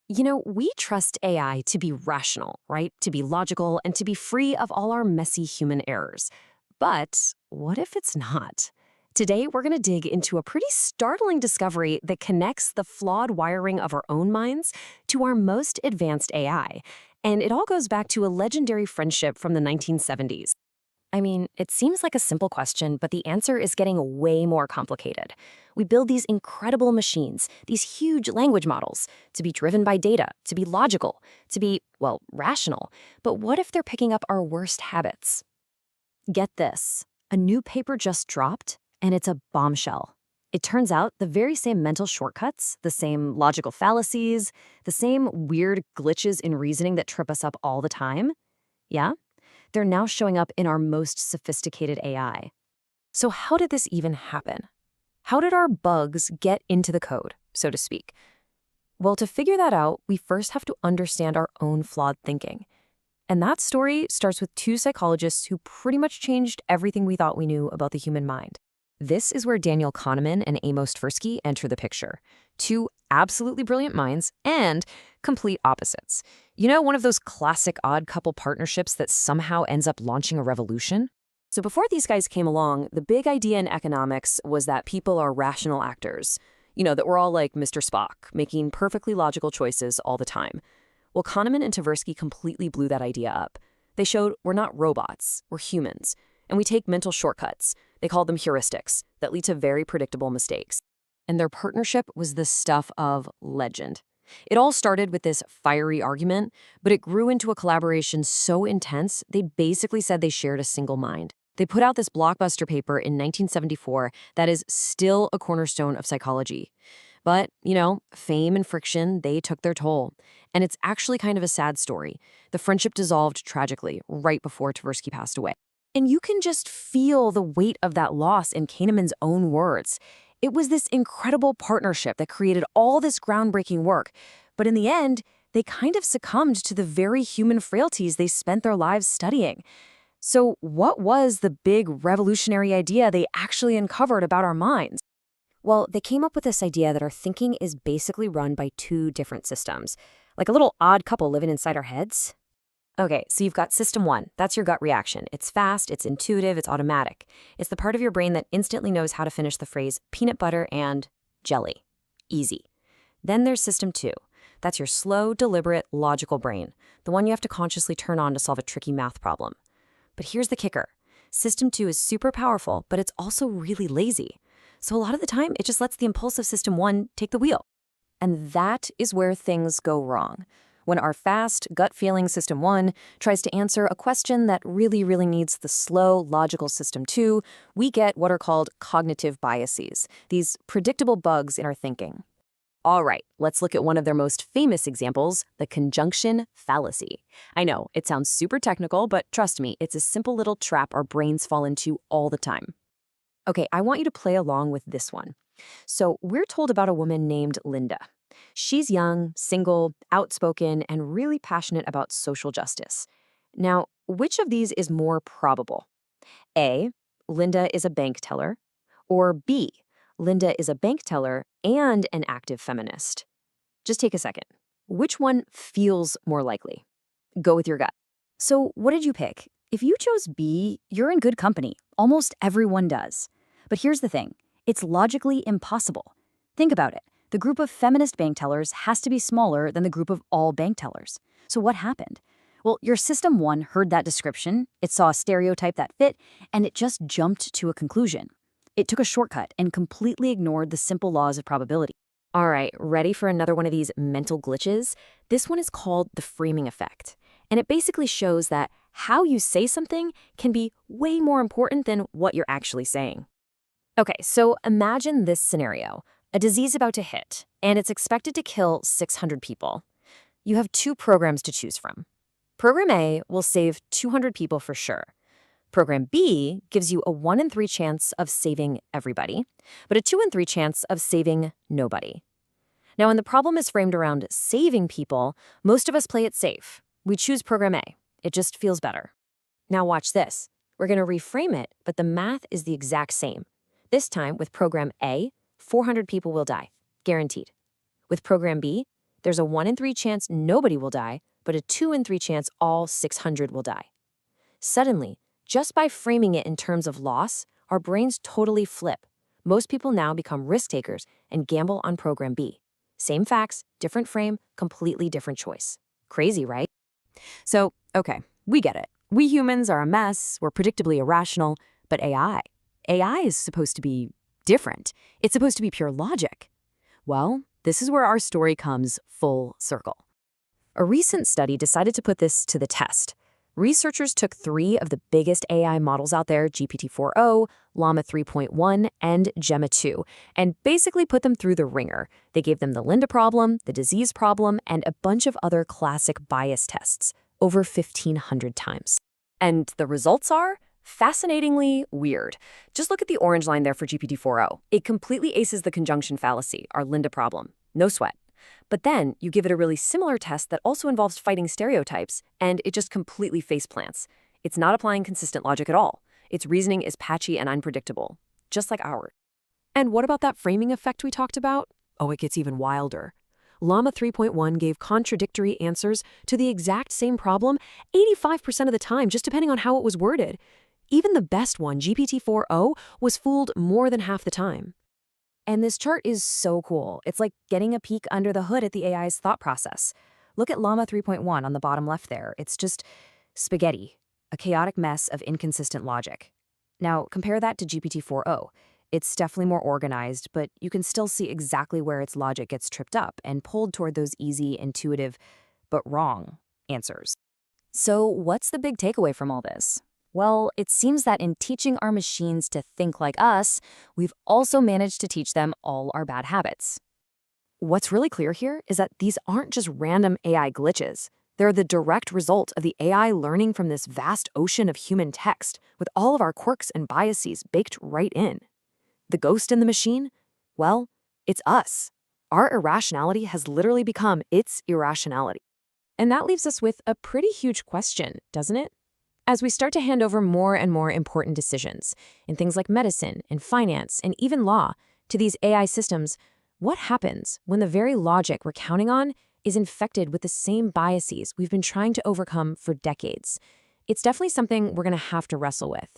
We trust AI to be rational, right? To be logical and to be free of all our messy human errors. But what if it's not? Today, we're going to dig into a pretty startling discovery that connects the flawed wiring of our own minds to our most advanced AI. And it all goes back to a legendary friendship from the 1970s. I mean, it seems like a simple question, but the answer is getting way more complicated. We build these incredible machines, these huge language models, to be driven by data, to be logical, to be, well, rational. But what if they're picking up our worst habits? Get this. A new paper just dropped, and it's a bombshell. It turns out the very same mental shortcuts, the same logical fallacies, the same weird glitches in reasoning that trip us up all the time, yeah, they're now showing up in our most sophisticated AI. So how did this even happen? How did our bugs get into the code, so to speak? Well, to figure that out, we first have to understand our own flawed thinking. And that story starts with two psychologists who pretty much changed everything we thought we knew about the human mind. This is where Daniel Kahneman and Amos Tversky enter the picture. Two absolutely brilliant minds and complete opposites. One of those classic odd couple partnerships that somehow ends up launching a revolution? So before these guys came along, the big idea in economics was that people are rational actors. That we're all like Mr. Spock, making perfectly logical choices all the time. Well, Kahneman and Tversky completely blew that idea up. They showed we're not robots, we're humans. And we take mental shortcuts. They called them heuristics that lead to very predictable mistakes. And their partnership was the stuff of legend. It all started with this fiery argument, but it grew into a collaboration so intense, they basically said they shared a single mind. They put out this blockbuster paper in 1974 that is still a cornerstone of psychology. But, fame and friction, they took their toll. And it's actually kind of a sad story. The friendship dissolved tragically right before Tversky passed away. And you can just feel the weight of that loss in Kahneman's own words. It was this incredible partnership that created all this groundbreaking work. But in the end, they kind of succumbed to the very human frailties they spent their lives studying. So what was the big revolutionary idea they actually uncovered about our minds? Well, they came up with this idea that our thinking is basically run by two different systems, like a little odd couple living inside our heads. Okay, so you've got system one. That's your gut reaction. It's fast, it's intuitive, it's automatic. It's the part of your brain that instantly knows how to finish the phrase peanut butter and jelly. Easy. Then there's system two. That's your slow, deliberate, logical brain, the one you have to consciously turn on to solve a tricky math problem. But here's the kicker. System two is super powerful, but it's also really lazy. So a lot of the time, it just lets the impulsive system one take the wheel. And that is where things go wrong. When our fast, gut-feeling system one tries to answer a question that really needs the slow, logical system two, we get what are called cognitive biases, these predictable bugs in our thinking. All right, let's look at one of their most famous examples, the conjunction fallacy. I know, it sounds super technical, but trust me, it's a simple little trap our brains fall into all the time. Okay, I want you to play along with this one. So we're told about a woman named Linda. She's young, single, outspoken, and really passionate about social justice. Now, which of these is more probable? A, Linda is a bank teller, or B, Linda is a bank teller and an active feminist? Just take a second. Which one feels more likely? Go with your gut. So what did you pick? If you chose B, you're in good company. Almost everyone does. But here's the thing. It's logically impossible. Think about it. The group of feminist bank tellers has to be smaller than the group of all bank tellers. So what happened? Well, your system one heard that description, it saw a stereotype that fit, and it just jumped to a conclusion. It took a shortcut and completely ignored the simple laws of probability. All right, ready for another one of these mental glitches? This one is called the framing effect. And it basically shows that how you say something can be way more important than what you're actually saying. Okay, so imagine this scenario. A disease about to hit, and it's expected to kill 600 people. You have two programs to choose from. Program A will save 200 people for sure. Program B gives you a 1 in 3 chance of saving everybody, but a 2 in 3 chance of saving nobody. Now, when the problem is framed around saving people, most of us play it safe. We choose Program A. It just feels better. Now watch this. We're going to reframe it, but the math is the exact same. This time, with Program A, 400 people will die, guaranteed. With Program B, There's a 1 in 3 chance nobody will die, but a 2 in 3 chance all 600 will die. Suddenly, just by framing it in terms of loss, our brains totally flip. Most people now become risk takers and gamble on program B. Same facts, different frame, completely different choice. Crazy, right? So, okay, we get it. We humans are a mess, we're predictably irrational, but AI is supposed to be different. It's supposed to be pure logic. Well, this is where our story comes full circle. A recent study decided to put this to the test. Researchers took 3 of the biggest AI models out there, GPT-4o, Llama 3.1, and Gemma 2, and basically put them through the ringer. They gave them the Linda problem, the disease problem, and a bunch of other classic bias tests, over 1,500 times. And the results are fascinatingly weird. Just look at the orange line there for GPT-4o. It completely aces the conjunction fallacy, our Linda problem. No sweat. But then you give it a really similar test that also involves fighting stereotypes, and it just completely faceplants. It's not applying consistent logic at all. Its reasoning is patchy and unpredictable, just like ours. And what about that framing effect we talked about? Oh, it gets even wilder. Llama 3.1 gave contradictory answers to the exact same problem 85% of the time, just depending on how it was worded. Even the best one, GPT-4o, was fooled more than half the time. And this chart is so cool. It's like getting a peek under the hood at the AI's thought process. Look at Llama 3.1 on the bottom left there. It's just spaghetti, a chaotic mess of inconsistent logic. Now, compare that to GPT-4o. It's definitely more organized, but you can still see exactly where its logic gets tripped up and pulled toward those easy, intuitive, but wrong answers. So what's the big takeaway from all this? Well, it seems that in teaching our machines to think like us, we've also managed to teach them all our bad habits. What's really clear here is that these aren't just random AI glitches. They're the direct result of the AI learning from this vast ocean of human text, with all of our quirks and biases baked right in. The ghost in the machine? Well, it's us. Our irrationality has literally become its irrationality. And that leaves us with a pretty huge question, doesn't it? As we start to hand over more and more important decisions in things like medicine and finance and even law to these AI systems, what happens when the very logic we're counting on is infected with the same biases we've been trying to overcome for decades? It's definitely something we're going to have to wrestle with.